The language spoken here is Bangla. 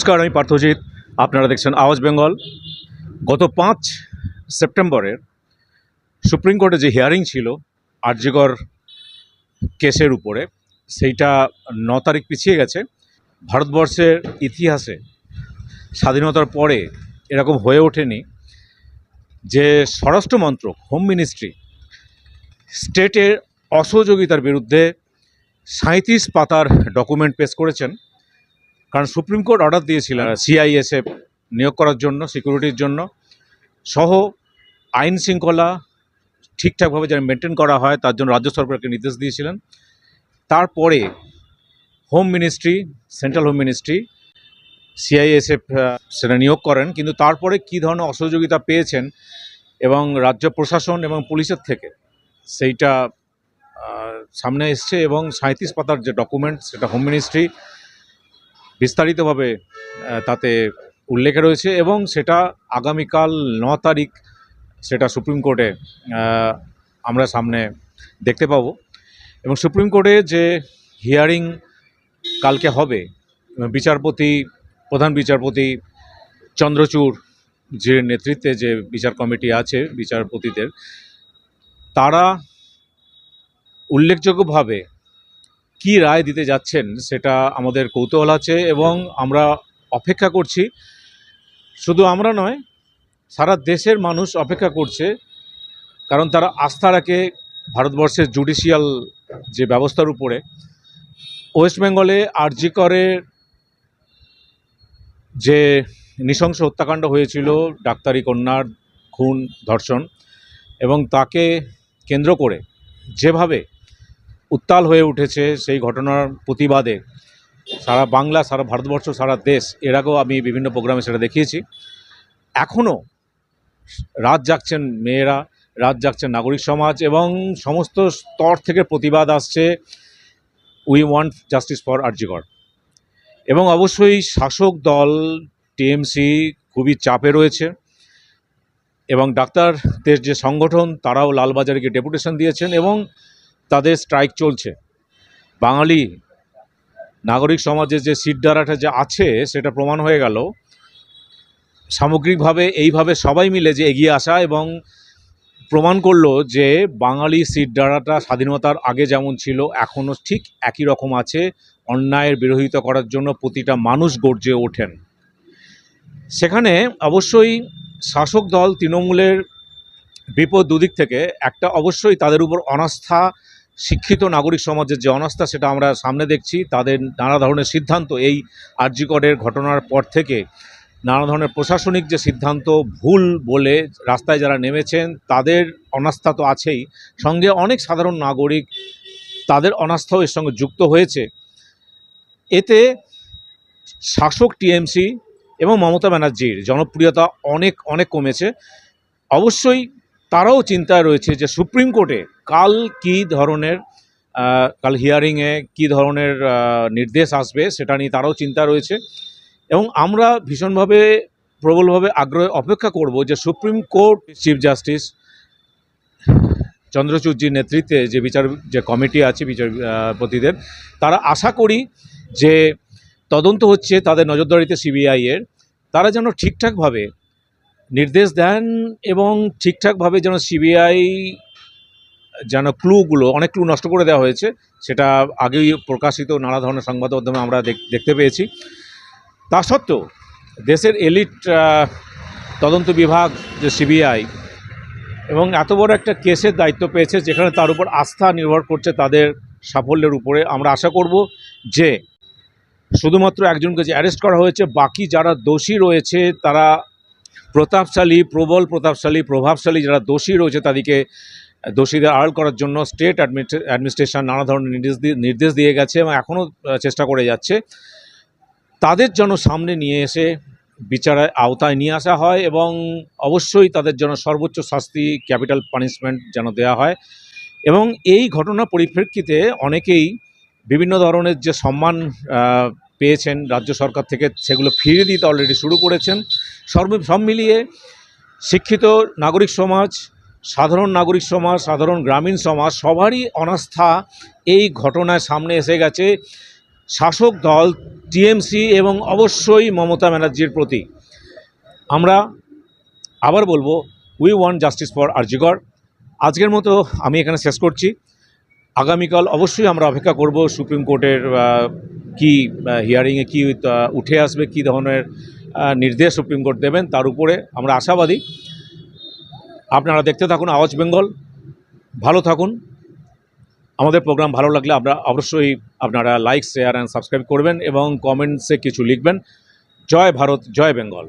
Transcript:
নমস্কার, আমি পার্থজিৎ। আপনারা দেখছেন আওয়াজ বেঙ্গল। গত 5 সেপ্টেম্বরের সুপ্রিম কোর্টে যে হিয়ারিং ছিল আরজিকর কেসের উপরে, সেইটা 9 তারিখ পিছিয়ে গেছে। ভারতবর্ষের ইতিহাসে স্বাধীনতার পরে এরকম হয়ে ওঠেনি যে স্বরাষ্ট্র মন্ত্রক, হোম মিনিস্ট্রি, স্টেটের অসহযোগিতার বিরুদ্ধে 37 পাতার ডকুমেন্ট পেশ করেছেন। কারণ সুপ্রিম কোর্ট অর্ডার দিয়েছিলেন সিআইএসএফ নিয়োগ করার জন্য, সিকিউরিটির জন্য, সহ আইন শৃঙ্খলা ঠিকঠাকভাবে যেন মেনটেন করা হয় তার জন্য রাজ্য সরকারকে নির্দেশ দিয়েছিলেন। তারপরে home ministry, central home ministry, CISF সেটা নিয়োগ করেন। কিন্তু তারপরে কী ধরনের অসহযোগিতা পেয়েছেন এবং রাজ্য প্রশাসন এবং পুলিশের থেকে, সেইটা সামনে এসছে। এবং 37 পাতার যে ডকুমেন্ট, সেটা হোম মিনিস্ট্রি বিস্তারিতভাবে তাতে উল্লেখ রয়েছে এবং সেটা আগামীকাল 9 তারিখ সেটা সুপ্রিম কোর্টে আমরা সামনে দেখতে পাবো। এবং সুপ্রিম কোর্টে যে হিয়ারিং কালকে হবে, প্রধান বিচারপতি চন্দ্রচূড় যে নেতৃত্বে যে বিচার কমিটি আছে বিচারপতিদের, তারা উল্লেখযোগ্যভাবে কি রায় দিতে যাচ্ছেন সেটা আমাদের কৌতূহল আছে এবং আমরা অপেক্ষা করছি। শুধু আমরা নয়, সারা দেশের মানুষ অপেক্ষা করছে, কারণ তারা আস্থা রাখে ভারতবর্ষের জুডিশিয়াল যে ব্যবস্থার উপরে। ওয়েস্ট বেঙ্গলে আরজিকরের যে নৃশংস হত্যাকাণ্ড হয়েছিল, ডাক্তারি কন্যার খুন, ধর্ষণ, এবং তাকে কেন্দ্র করে যেভাবে উত্তাল হয়ে উঠেছে সেই ঘটনার প্রতিবাদে সারা বাংলা, সারা ভারতবর্ষ, সারা দেশ, এর আগেও আমি বিভিন্ন প্রোগ্রামে সেটা দেখিয়েছি। এখনও রাত জাগছেন মেয়েরা, রাত জাগছেন নাগরিক সমাজ এবং সমস্ত স্তর থেকে প্রতিবাদ আসছে, we want justice for RG Kar. এবং অবশ্যই শাসক দল টিএমসি খুবই চাপে রয়েছে এবং ডাক্তারদের যে সংগঠন তারাও লালবাজারে গিয়ে ডেপুটেশন দিয়েছেন এবং তাদের স্ট্রাইক চলছে। বাঙালি নাগরিক সমাজের যে সিটদাঁড়াটা যে আছে সেটা প্রমাণ হয়ে গেল সামগ্রিকভাবে, এইভাবে সবাই মিলে যে এগিয়ে আসা এবং প্রমাণ করলো যে বাঙালি সিটদাঁড়াটা স্বাধীনতার আগে যেমন ছিল এখনও ঠিক একই রকম আছে। অন্যায়ের বিরোধিতা করার জন্য প্রতিটা মানুষ গর্জে ওঠেন। সেখানে অবশ্যই শাসক দল তৃণমূলের বিপদ দুদিক থেকে, একটা অবশ্যই তাদের উপর অনাস্থা, শিক্ষিত নাগরিক সমাজের যে অনাস্থা সেটা আমরা সামনে দেখছি। তাদের নানা ধরনের সিদ্ধান্ত, এই আরজিকরের ঘটনার পর থেকে নানা ধরনের প্রশাসনিক যে সিদ্ধান্ত ভুল বলে রাস্তায় যারা নেমেছেন তাদের অনাস্থা তো আছেই, সঙ্গে অনেক সাধারণ নাগরিক তাদের অনাস্থাও এর সঙ্গে যুক্ত হয়েছে। এতে শাসক টিএমসি এবং মমতা ব্যানার্জির জনপ্রিয়তা অনেক অনেক কমেছে। অবশ্যই তারাও চিন্তায় রয়েছে যে সুপ্রিম কোর্টে কাল হিয়ারিংয়ে কী ধরনের নির্দেশ আসবে সেটা নিয়ে তারাও চিন্তা রয়েছে। এবং আমরা ভীষণভাবে প্রবলভাবে আগ্রহে অপেক্ষা করব যে সুপ্রিম কোর্ট চিফ জাস্টিস চন্দ্রচূড়জির নেতৃত্বে যে কমিটি আছে বিচারপতিদের, তারা আশা করি যে তদন্ত হচ্ছে তাদের নজরদারিতে সিবিআইয়ের, তারা যেন ঠিকঠাকভাবে নির্দেশ দেন এবং ঠিকঠাকভাবে যেন সিবিআই যেন অনেক ক্লু নষ্ট করে দেওয়া হয়েছে, সেটা আগেই প্রকাশিত নানা ধরনের সংবাদ মাধ্যমে আমরা দেখতে পেয়েছি। তা সত্ত্বেও দেশের এলিট তদন্ত বিভাগ যে সিবিআই এবং এত বড় একটা কেসের দায়িত্ব পেয়েছে যেখানে তার উপর আস্থা নির্ভর করছে তাদের সাফল্যের উপরে, আমরা আশা করব যে শুধুমাত্র একজনকে যে অ্যারেস্ট করা হয়েছে, বাকি যারা দোষী রয়েছে তারা প্রবল প্রভাবশালী যারা দোষী রয়েছে তাদেরকে দোষীদের আড়াল করার জন্য স্টেট অ্যাডমিনিস্ট্রেশন নানা ধরনের নির্দেশ দিয়ে গেছে এবং এখনও চেষ্টা করে যাচ্ছে। তাদের যেন সামনে নিয়ে এসে বিচারের আওতায় নিয়ে আসা হয় এবং অবশ্যই তাদের জন্য সর্বোচ্চ শাস্তি, ক্যাপিটাল পানিশমেন্ট যেন দেওয়া হয়। এবং এই ঘটনার পরিপ্রেক্ষিতে অনেকেই বিভিন্ন ধরনের যে সম্মান পেয়েছেন রাজ্য সরকার থেকে সেগুলো ফিরিয়ে দিতে অলরেডি শুরু করেছেন। সব মিলিয়ে শিক্ষিত নাগরিক সমাজ, সাধারণ নাগরিক সমাজ, সাধারণ গ্রামীণ সমাজ, সবারই অনাস্থা এই ঘটনায় সামনে এসে গেছে। শাসক দল টিএমসি এবং অবশ্যই মমতা ব্যানার্জির প্রতি আমরা আবার বলবো, we want justice for RG Kar. আজকের মতো আমি এখানে শেষ করছি। আগামীকাল অবশ্যই আমরা অপেক্ষা করব সুপ্রিম কোর্টের কি হিয়ারিংয়ে কি উঠে আসবে, কী ধরনের নির্দেশ সুপ্রিম কোর্ট দেবেন, তার উপরে আমরা আশাবাদী। আপনারা দেখতে থাকুন আওয়াজ বেঙ্গল, ভালো থাকুন। আমাদের প্রোগ্রাম ভালো লাগলে অবশ্যই আপনারা লাইক, শেয়ার অ্যান্ড সাবস্ক্রাইব করবেন এবং কমেন্টসে কিছু লিখবেন। জয় ভারত, জয় বেঙ্গল।